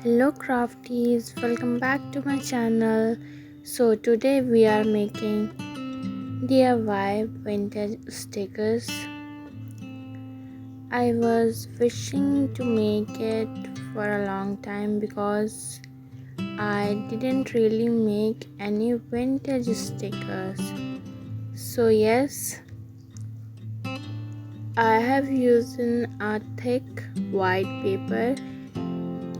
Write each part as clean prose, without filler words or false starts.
Hello crafties, welcome back to my channel. So today we are making DIY vintage stickers. I was wishing to make it for a long time because I didn't really make any vintage stickers. So yes, I have used a thick white paper.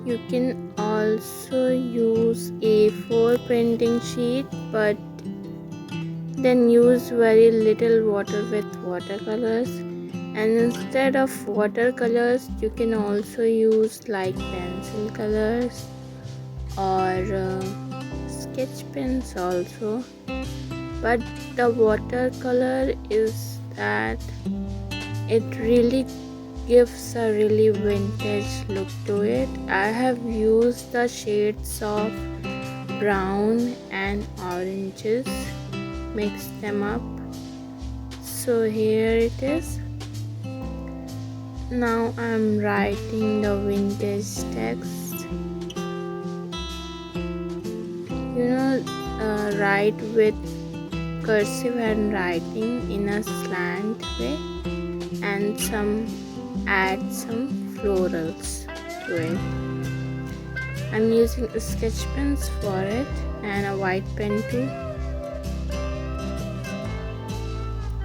You can also use A4 printing sheet, but then use very little water with watercolors. And instead of watercolors, you can also use like pencil colors or sketch pens also. But the watercolor is that it really gives a really vintage look to it. I have used the shades of brown and oranges, mix them up. So here it is. Now I'm writing the vintage text. Write with cursive handwriting in a slant way, and add some florals to it. I'm using sketch pens for it and a white pen too.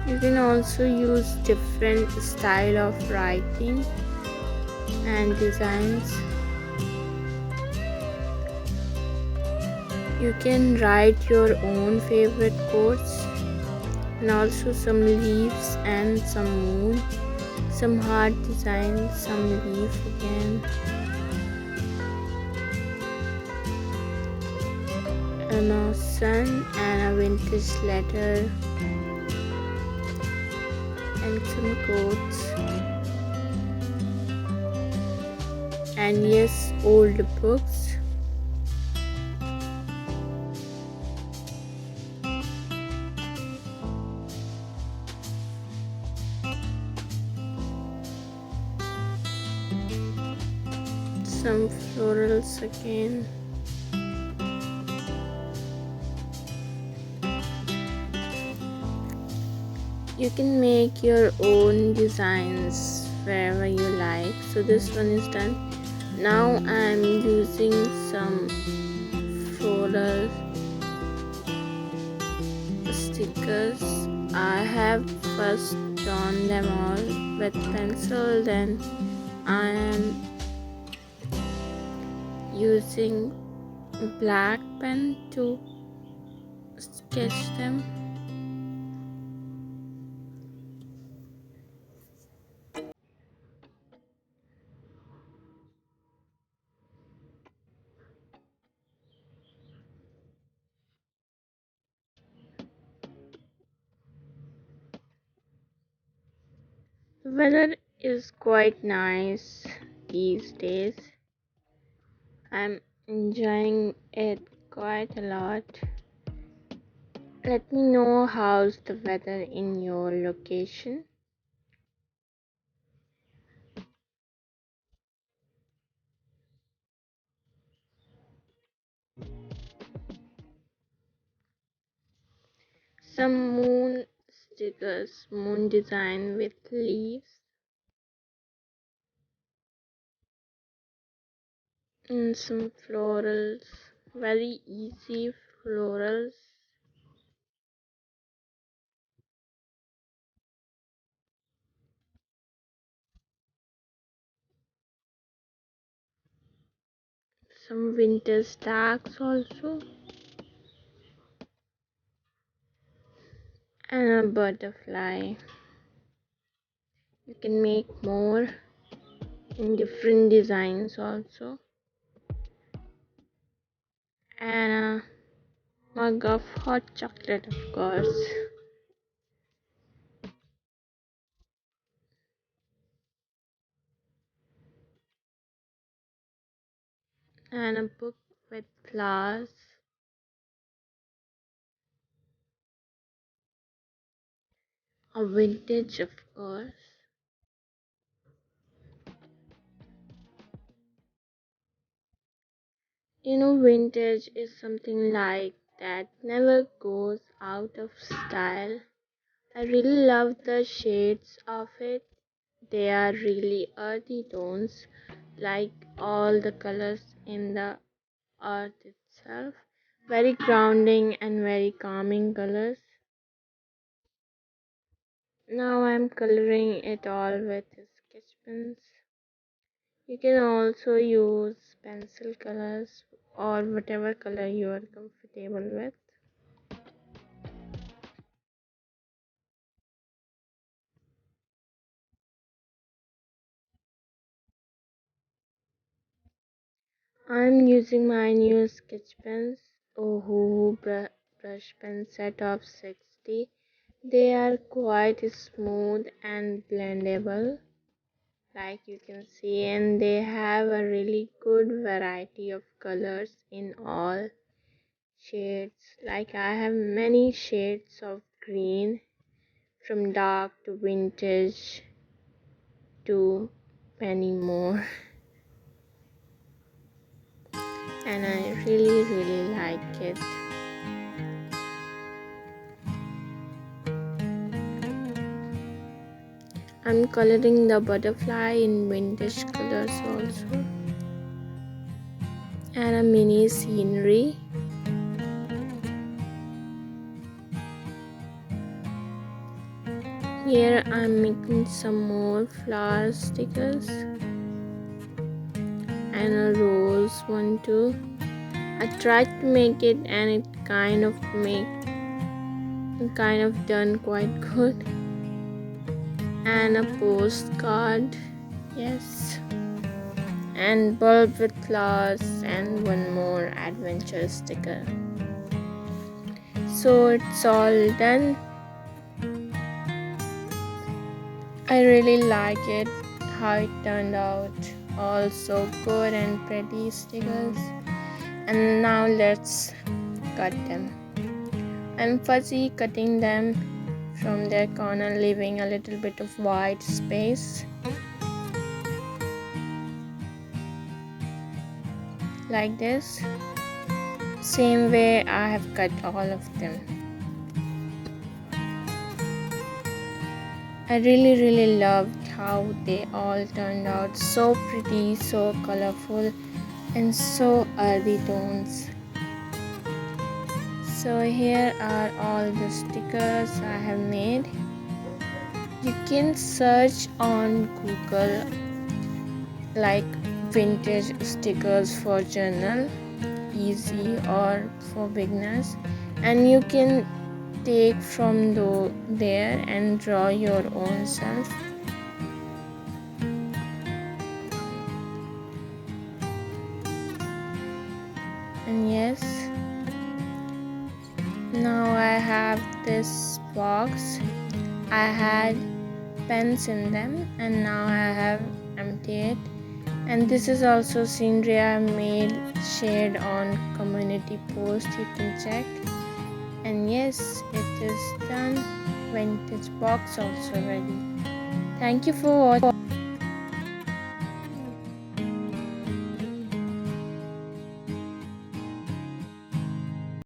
You can also use different style of writing and designs. You can write your own favorite quotes, and also some leaves and some moon, some heart designs, some leaf again, and a sun and a vintage letter, and some quotes, and yes, old books. Some florals again. You can make your own designs wherever you like. So this one is done. Now I'm using some floral stickers. I have first drawn them all with pencil, then I am using black pen to sketch them. The weather is quite nice these days. I'm enjoying it quite a lot. Let me know how's the weather in your location. Some moon stickers, moon design with leaves, and some florals, very easy florals. Some winter stacks also, and a butterfly. You can make more in different designs also, and a mug of hot chocolate, of course, and a book with flowers, a vintage, of course, Vintage is something like that never goes out of style. I really love the shades of it. They are really earthy tones, like all the colors in the earth itself. Very grounding and very calming colors. Now I'm coloring it all with sketch pens. You can also use pencil colors or whatever color you are comfortable with. I'm using my new sketch pens, Ohu brush pen set of 60. They are quite smooth and blendable, like you can see, and they have a really good variety of colors in all shades. Like I have many shades of green, from dark to vintage to many more, and I really like it. I'm coloring the butterfly in vintage colors also, and a mini scenery. Here I'm making some more flower stickers and a rose one too. I tried to make it and it kind of done quite good. And a postcard, yes, and bulb with flowers and one more adventure sticker. So it's all done. I really like it how it turned out, all so good and pretty stickers. And now let's cut them. I'm fuzzy cutting them from their corner, leaving a little bit of white space, like this. Same way I have cut all of them. I really loved how they all turned out, so pretty, so colorful, and so earthy tones. So here are all the stickers I have made. You can search on Google like vintage stickers for journal, easy or for beginners, and you can take from there and draw your own self. And yes, now I have this box. I had pens in them and now I have emptied it. And this is also scenery I made, shared on community post, you can check. And yes, it is done. Vintage box also ready. Thank you for watching.